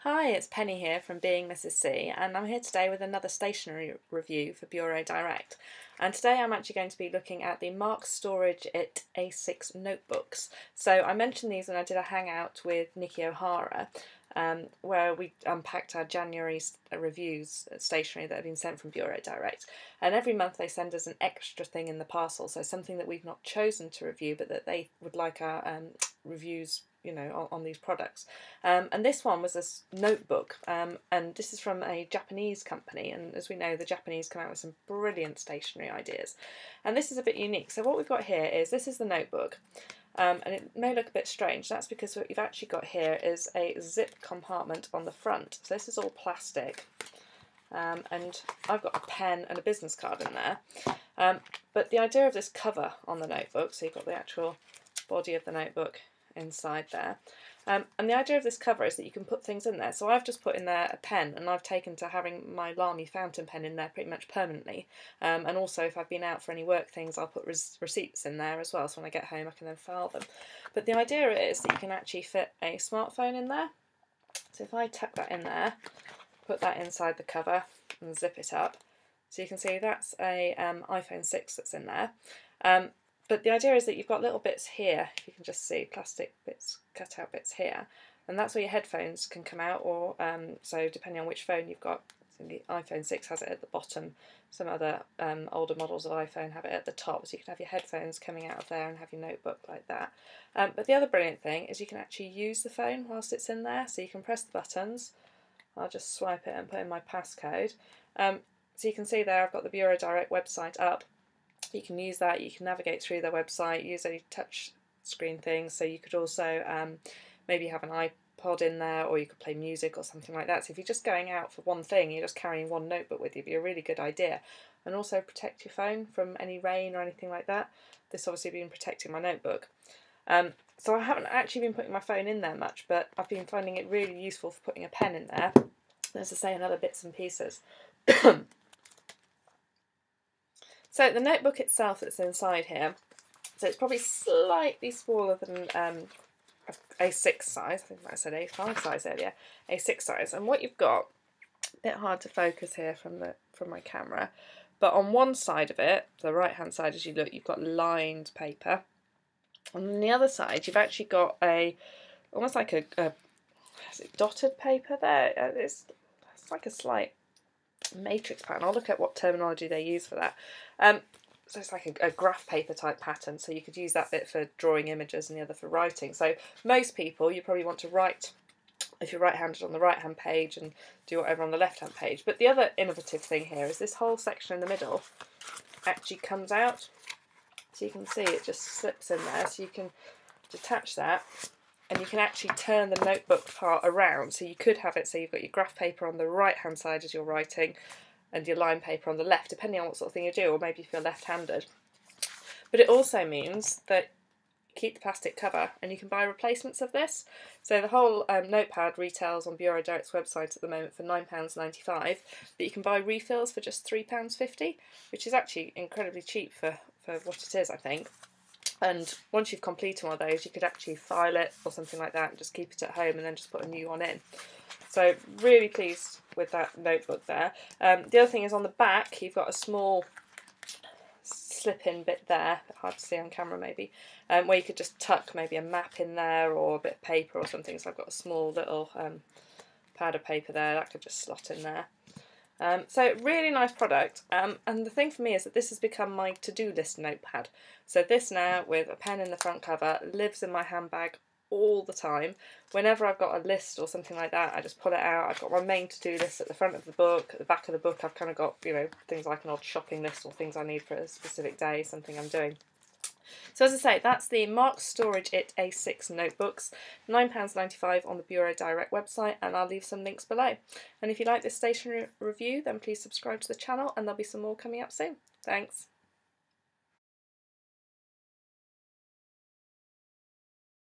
Hi, it's Penny here from Being Mrs. C, and I'm here today with another stationery review for Bureau Direct. And today I'm actually going to be looking at the Mark Storage It A6 notebooks. So I mentioned these when I did a hangout with Nikki O'Hara, where we unpacked our January reviews stationery that have been sent from Bureau Direct. And every month they send us an extra thing in the parcel, so something that we've not chosen to review but that they would like our reviews on these products. And this one was a notebook, and this is from a Japanese company, and as we know, the Japanese come out with some brilliant stationery ideas, and this is a bit unique. So what we've got here is, this is the notebook, and it may look a bit strange. That's because what you've actually got here is a zip compartment on the front. So this is all plastic, and I've got a pen and a business card in there, but the idea of this cover on the notebook, so you've got the actual body of the notebook inside there, and the idea of this cover is that you can put things in there. So I've just put in there a pen, and I've taken to having my Lamy fountain pen in there pretty much permanently, and also if I've been out for any work things, I'll put receipts in there as well, so when I get home I can then file them. But the idea is that you can actually fit a smartphone in there. So if I tuck that in there, put that inside the cover and zip it up, so you can see that's a iPhone 6 that's in there. But the idea is that you've got little bits here, if you can just see, plastic bits, cut out bits here, and that's where your headphones can come out, or so depending on which phone you've got. So the iPhone 6 has it at the bottom, some other older models of iPhone have it at the top, so you can have your headphones coming out of there and have your notebook like that. But the other brilliant thing is you can actually use the phone whilst it's in there, so you can press the buttons. I'll just swipe it and put in my passcode. So you can see there I've got the Bureau Direct website up. You can use that, you can navigate through their website, use any touch screen things, so you could also maybe have an iPod in there, or you could play music or something like that. So if you're just going out for one thing, you're just carrying one notebook with you, it'd be a really good idea. And also protect your phone from any rain or anything like that. This obviously been protecting my notebook. So I haven't actually been putting my phone in there much, but I've been finding it really useful for putting a pen in there, as I say, and other bits and pieces. So the notebook itself that's inside here, so it's probably slightly smaller than A6 size. I think I said A5 size earlier. A6 size, and what you've got, a bit hard to focus here from my camera, but on one side of it, the right hand side as you look, you've got lined paper. On the other side, you've actually got almost like a is it dotted paper there? It's like a slight matrix pattern. I'll look at what terminology they use for that. So it's like a graph paper type pattern, so you could use that bit for drawing images and the other for writing. So most people, you probably want to write, if you're right-handed, on the right-hand page and do whatever on the left-hand page. But the other innovative thing here is this whole section in the middle actually comes out. So you can see it just slips in there, so you can detach that, and you can actually turn the notebook part around. So you could have it so you've got your graph paper on the right hand side as you're writing and your line paper on the left, depending on what sort of thing you do, or maybe if you're left-handed. But it also means that you keep the plastic cover and you can buy replacements of this. So the whole notepad retails on Bureau Direct's website at the moment for £9.95, but you can buy refills for just £3.50, which is actually incredibly cheap for what it is, I think. And once you've completed one of those, you could actually file it or something like that and just keep it at home and then just put a new one in. So really pleased with that notebook there. The other thing is on the back, you've got a small slip-in bit there, hard to see on camera maybe, where you could just tuck maybe a map in there or a bit of paper or something. So I've got a small little pad of paper there that could just slot in there. So really nice product, and the thing for me is that this has become my to-do list notepad. So this now, with a pen in the front cover, lives in my handbag all the time. Whenever I've got a list or something like that, I just pull it out. I've got my main to-do list at the front of the book. At the back of the book, I've kind of got, things like an odd shopping list or things I need for a specific day, something I'm doing. So as I say, that's the Mark Storage It A6 notebooks, £9.95 on the Bureau Direct website, and I'll leave some links below. And if you like this stationery review, then please subscribe to the channel, and there'll be some more coming up soon. Thanks.